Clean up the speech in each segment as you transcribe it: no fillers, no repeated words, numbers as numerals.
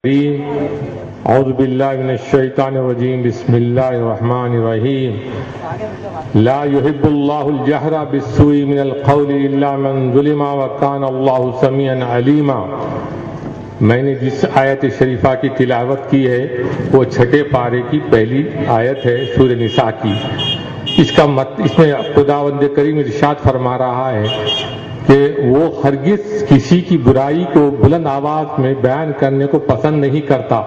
اعوذ باللہ من الشیطان الرجیم بسم اللہ الرحمن الرحیم لا يحب اللہ الجہر بالسوء من القول الا من ظلم وکان اللہ سمیعا علیما۔ میں نے جس آیت شریفہ کی تلاوت کی ہے وہ چھٹے پارے کی پہلی آیت ہے سورہ نساء کی۔ اس میں خداوند کریم ارشاد فرما رہا ہے کہ وہ ہرگز کسی کی برائی کو بلند آواز میں بیان کرنے کو پسند نہیں کرتا،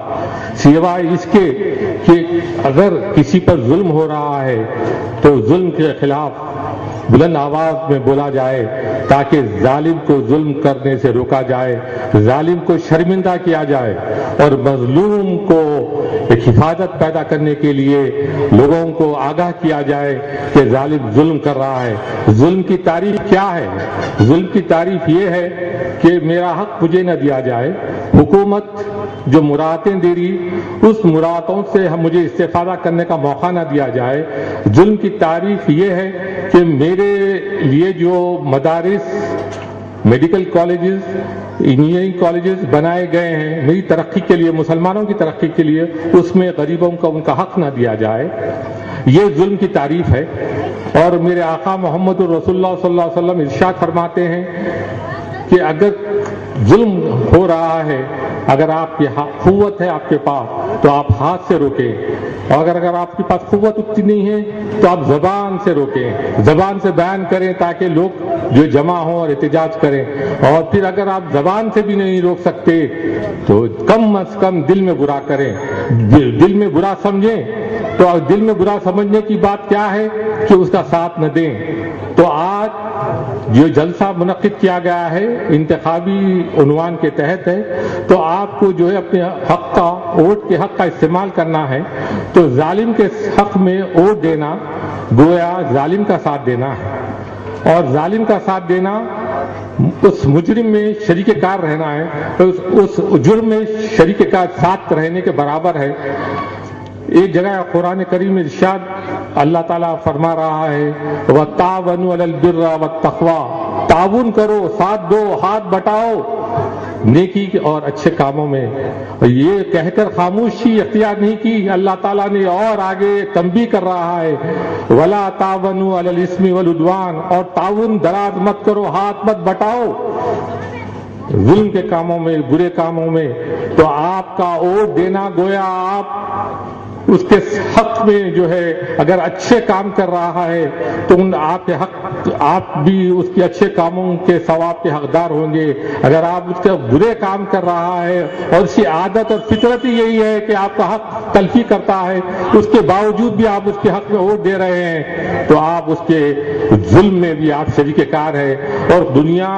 سوائے اس کے کہ اگر کسی پر ظلم ہو رہا ہے تو ظلم کے خلاف بلند آواز میں بولا جائے تاکہ ظالم کو ظلم کرنے سے روکا جائے، ظالم کو شرمندہ کیا جائے اور مظلوم کو ایک حفاظت پیدا کرنے کے لیے لوگوں کو آگاہ کیا جائے کہ ظالم ظلم کر رہا ہے۔ ظلم کی تعریف کیا ہے؟ ظلم کی تعریف یہ ہے کہ میرا حق مجھے نہ دیا جائے، حکومت جو مراعاتیں دے رہی اس مراعاتوں سے مجھے استفادہ کرنے کا موقع نہ دیا جائے۔ ظلم کی تعریف یہ ہے کہ میرے لیے جو مدارس، میڈیکل کالجز، انجینئرنگ کالجز بنائے گئے ہیں میری ترقی کے لیے، مسلمانوں کی ترقی کے لیے، اس میں غریبوں کا ان کا حق نہ دیا جائے، یہ ظلم کی تعریف ہے۔ اور میرے آقا محمد رسول اللہ صلی اللہ علیہ وسلم ارشاد فرماتے ہیں کہ اگر ظلم ہو رہا ہے، اگر آپ کی قوت ہے آپ کے پاس تو آپ ہاتھ سے روکیں، اور اگر آپ کے پاس قوت اتنی نہیں ہے تو آپ زبان سے روکیں، زبان سے بیان کریں تاکہ لوگ جو جمع ہوں اور احتجاج کریں۔ اور پھر اگر آپ زبان سے بھی نہیں روک سکتے تو کم از کم دل میں برا کریں، دل میں برا سمجھیں۔ تو دل میں برا سمجھنے کی بات کیا ہے کہ اس کا ساتھ نہ دیں۔ تو آج جو جلسہ منعقد کیا گیا ہے انتخابی عنوان کے تحت ہے، تو آپ کو جو ہے اپنے حق کا، ووٹ کے حق کا استعمال کرنا ہے۔ تو ظالم کے حق میں ووٹ دینا گویا ظالم کا ساتھ دینا ہے، اور ظالم کا ساتھ دینا اس مجرم میں شریک کار رہنا ہے، اس جرم میں شریک کار ساتھ رہنے کے برابر ہے۔ ایک جگہ قرآن کریم میں ارشاد اللہ تعالیٰ فرما رہا ہے وَتَعَاوَنُوا عَلَى الْبِرِّ وَالتَّقْوَىٰ، تعاون کرو، ساتھ دو، ہاتھ بٹاؤ نیکی اور اچھے کاموں میں۔ یہ کہہ کر خاموشی اختیار نہیں کی، اللہ تعالیٰ نے اور آگے تنبیہ کر رہا ہے وَلَا تَعَاوَنُوا عَلَى الْإِثْمِ وَالْعُدْوَانِ، اور تعاون دراز مت کرو، ہاتھ مت بٹاؤ ظلم کے کاموں میں، برے کاموں میں۔ تو آپ کا ووٹ دینا گویا آپ اس کے حق میں جو ہے اگر اچھے کام کر رہا ہے تو آپ کے حق، آپ بھی اس کے اچھے کاموں کے ثواب کے حقدار ہوں گے۔ اگر آپ اس کے برے کام کر رہا ہے اور اس کی عادت اور فطرت ہی یہی ہے کہ آپ کا حق تلفی کرتا ہے، اس کے باوجود بھی آپ اس کے حق میں ووٹ دے رہے ہیں، تو آپ اس کے ظلم میں بھی آپ شریک کار ہے۔ اور دنیا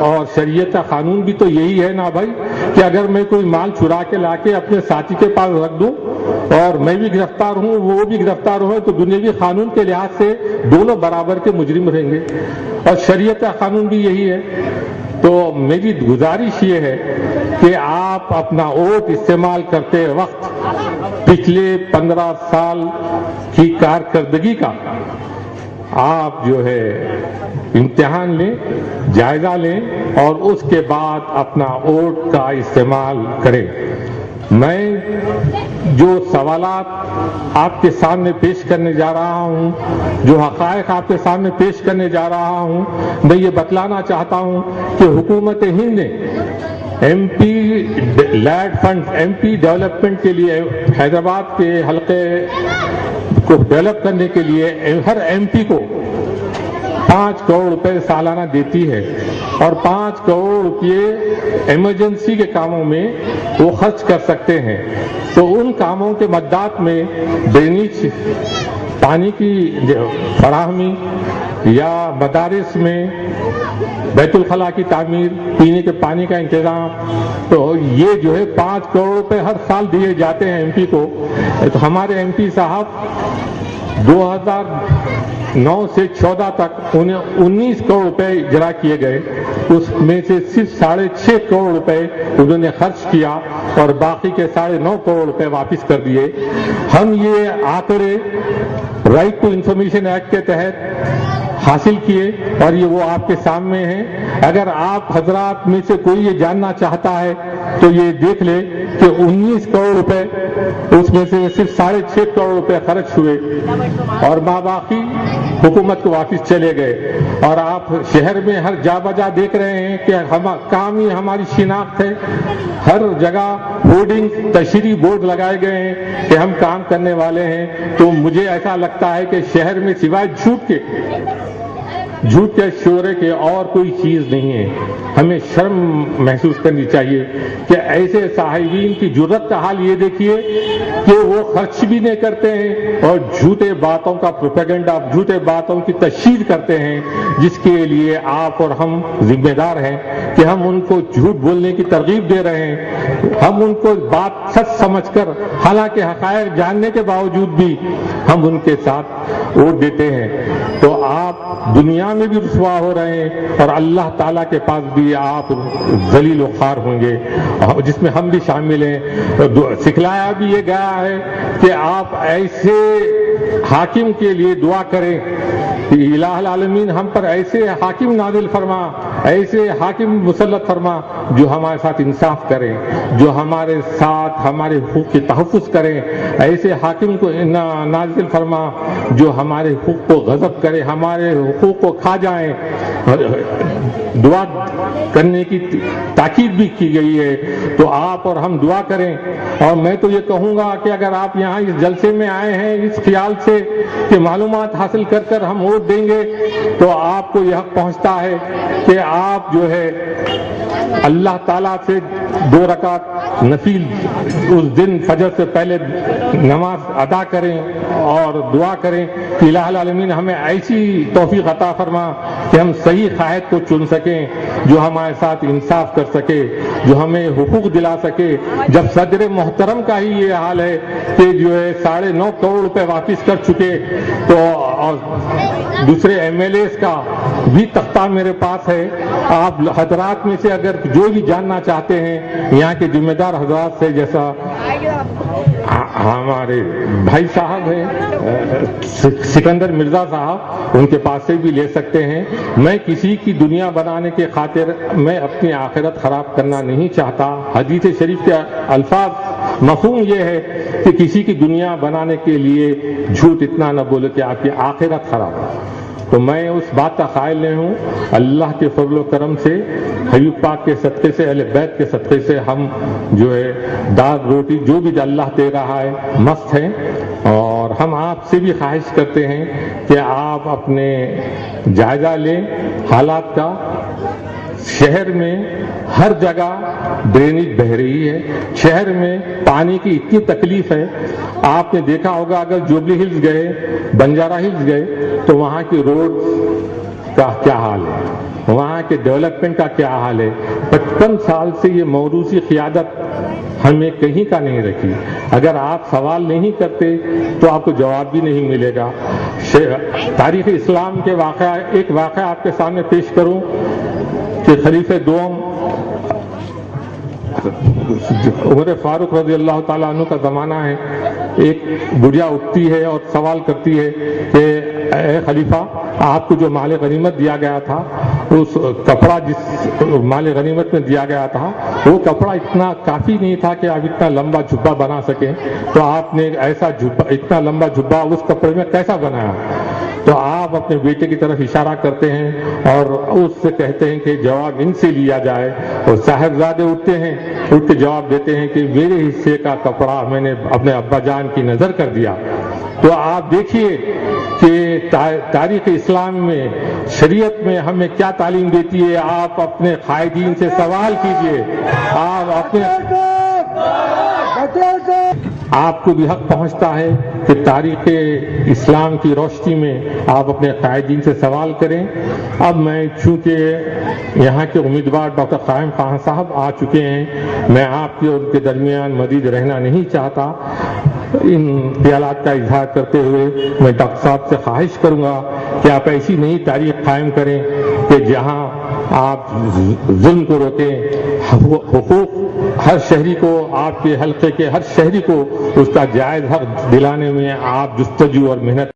اور شریعت کا قانون بھی تو یہی ہے نا بھائی، کہ اگر میں کوئی مال چرا کے لا کے اپنے ساتھی کے پاس رکھ دوں اور میں بھی گرفتار ہوں، وہ بھی گرفتار ہوئے، تو دنیاوی قانون کے لحاظ سے دونوں برابر کے مجرم رہیں گے، اور شریعت کا قانون بھی یہی ہے۔ تو میری گزارش یہ ہے کہ آپ اپنا ووٹ استعمال کرتے وقت پچھلے 15 سال کی کارکردگی کا آپ جو ہے امتحان لیں، جائزہ لیں، اور اس کے بعد اپنا ووٹ کا استعمال کریں۔ میں جو سوالات آپ کے سامنے پیش کرنے جا رہا ہوں، جو حقائق آپ کے سامنے پیش کرنے جا رہا ہوں، میں یہ بتلانا چاہتا ہوں کہ حکومت ہند نے M P LAD fund, M P development کے لیے حیدرآباد کے حلقے کو ڈیولپ کرنے کے لیے ہر ایم پی کو 5 کروڑ روپے سالانہ دیتی ہے، اور 5 کروڑ روپے ایمرجنسی کے کاموں میں وہ خرچ کر سکتے ہیں۔ تو ان کاموں کے مدات میں ڈرینیج، پانی کی فراہمی، یا مدارس میں بیت الخلاء کی تعمیر، پینے کے پانی کا انتظام، تو یہ جو ہے 5 کروڑ روپے ہر سال دیے جاتے ہیں ایم پی کو۔ تو ہمارے ایم پی صاحب 2009 سے 14 تک انہیں 19 کروڑ روپے اجرا کیے گئے، اس میں سے صرف 6.5 کروڑ روپے انہوں نے خرچ کیا اور باقی کے 9.5 کروڑ روپے واپس کر دیے۔ ہم یہ آنکڑے رائٹ ٹو انفارمیشن ایکٹ کے تحت حاصل کیے، اور یہ وہ آپ کے سامنے ہیں۔ اگر آپ حضرات میں سے کوئی یہ جاننا چاہتا ہے تو یہ دیکھ لے کہ 19 کروڑ روپے اس میں سے صرف 6.5 کروڑ روپے خرچ ہوئے اور باقی حکومت کو واپس چلے گئے. اور آپ شہر میں ہر جا بجا دیکھ رہے ہیں کہ کام ہی ہماری شناخت ہے. ہر جگہ ہورڈنگ تشہیری بورڈ لگائے گئے ہیں کہ ہم کام کرنے والے ہیں. تو مجھے ایسا لگتا ہے کہ شہر میں سوائے جھوٹ کے شورے کے اور کوئی چیز نہیں ہے. ہمیں شرم محسوس کرنی چاہیے کہ ایسے صاحبین کی جرت کا حال یہ دیکھیے کہ وہ خرچ بھی نہیں کرتے ہیں اور جھوٹے باتوں کا پروپیگنڈا، جھوٹے باتوں کی تشہیر کرتے ہیں، جس کے لیے آپ اور ہم ذمہ دار ہیں کہ ہم ان کو جھوٹ بولنے کی ترغیب دے رہے ہیں. ہم ان کو بات سچ سمجھ کر، حالانکہ حقائق جاننے کے باوجود بھی ہم ان کے ساتھ ووٹ دیتے ہیں. تو آپ دنیا میں بھی رسوا ہو رہے ہیں اور اللہ تعالیٰ کے پاس بھی آپ ذلیل و خوار ہوں گے، جس میں ہم بھی شامل ہیں. سکھلایا بھی یہ گیا ہے کہ آپ ایسے حاکم کے لیے دعا کریں کہ الہ العالمین ہم پر ایسے حاکم نازل فرما، ایسے حاکم مسلط فرما جو ہمارے ساتھ انصاف کریں، جو ہمارے ساتھ ہمارے حقوق کی تحفظ کریں. ایسے حاکم کو نازل فرما جو ہمارے حقوق کو غضب کرے، ہمارے حقوق کو کھا جائیں. دعا کرنے کی تاکید بھی کی گئی ہے. تو آپ اور ہم دعا کریں. اور میں تو یہ کہوں گا کہ اگر آپ یہاں اس جلسے میں آئے ہیں اس خیال سے کہ معلومات حاصل کر کر ہم ووٹ دیں گے، تو آپ کو یہ حق پہنچتا ہے کہ آپ جو ہے اللہ تعالیٰ سے 2 رکعت نفل اس دن فجر سے پہلے نماز ادا کریں اور دعا کریں کہ الہ العالمین ہمیں ایسی توفیق عطا فرما کہ ہم صحیح قائد کو چن سکیں، جو ہمارے ساتھ انصاف کر سکے، جو ہمیں حقوق دلا سکے. جب صدر محترم کا ہی یہ حال ہے کہ جو ہے 9.5 کروڑ روپے واپس کر چکے، تو اور دوسرے MLAs کا بھی تختہ میرے پاس ہے. آپ حضرات میں سے اگر جو بھی جاننا چاہتے ہیں یہاں کے ذمہ دار حضرات سے، جیسا ہمارے بھائی صاحب ہیں سکندر مرزا صاحب، ان کے پاس سے بھی لے سکتے ہیں. میں کسی کی دنیا بنانے کے خاطر میں اپنی آخرت خراب کرنا نہیں چاہتا. حدیث شریف کے الفاظ مفہوم یہ ہے کہ کسی کی دنیا بنانے کے لیے جھوٹ اتنا نہ بولے کہ آپ کی آخرت خراب ہو. تو میں اس بات کا قائل نہیں ہوں. اللہ کے فضل و کرم سے، حبیب پاک کے صدقے سے، اہل بیت کے صدقے سے ہم جو ہے دال روٹی جو بھی اللہ دے رہا ہے مست ہیں. اور ہم آپ سے بھی خواہش کرتے ہیں کہ آپ اپنے جائزہ لیں حالات کا. شہر میں ہر جگہ ڈرینیج بہہ رہی ہے، شہر میں پانی کی اتنی تکلیف ہے. آپ نے دیکھا ہوگا اگر جوبلی ہلز گئے، بنجارہ ہلز گئے تو وہاں کی روڈ کا کیا حال ہے، وہاں کے ڈیولپمنٹ کا کیا حال ہے. 55 سال سے یہ موروثی قیادت ہمیں کہیں کا نہیں رکھی. اگر آپ سوال نہیں کرتے تو آپ کو جواب بھی نہیں ملے گا. تاریخ اسلام کے ایک واقعہ آپ کے سامنے پیش کروں کہ خلیفہ دوم عمر فاروق رضی اللہ تعالیٰ عنہ کا زمانہ ہے. ایک بڑھیا اٹھتی ہے اور سوال کرتی ہے کہ اے خلیفہ، آپ کو جو مال غنیمت دیا گیا تھا، اس کپڑا جس مال غنیمت میں دیا گیا تھا وہ کپڑا اتنا کافی نہیں تھا کہ آپ اتنا لمبا جھبا بنا سکیں، تو آپ نے ایسا اتنا لمبا جھبا اس کپڑے میں کیسا بنایا؟ تو آپ اپنے بیٹے کی طرف اشارہ کرتے ہیں اور اس سے کہتے ہیں کہ جواب ان سے لیا جائے. اور صاحبزادے اٹھتے ہیں، اٹھ کے جواب دیتے ہیں کہ میرے حصے کا کپڑا میں نے اپنے ابا جان کی نظر کر دیا. تو آپ دیکھیے کہ تاریخ اسلام میں، شریعت میں ہمیں کیا تعلیم دیتی ہے. آپ اپنے قائدین سے سوال کیجئے. آپ کو بھی حق پہنچتا ہے کہ تاریخ اسلام کی روشنی میں آپ اپنے قائدین سے سوال کریں. اب میں چونکہ یہاں کے امیدوار ڈاکٹر قائم خان صاحب آ چکے ہیں، میں آپ کے اور ان کے درمیان مزید رہنا نہیں چاہتا. ان خیالات کا اظہار کرتے ہوئے میں ڈاکٹر صاحب سے خواہش کروں گا کہ آپ ایسی نئی تاریخ قائم کریں کہ جہاں آپ ظلم کو روکیں، حقوق ہر شہری کو، آپ کے حلقے کے ہر شہری کو اس کا جائز حق دلانے میں آپ جستجو اور محنت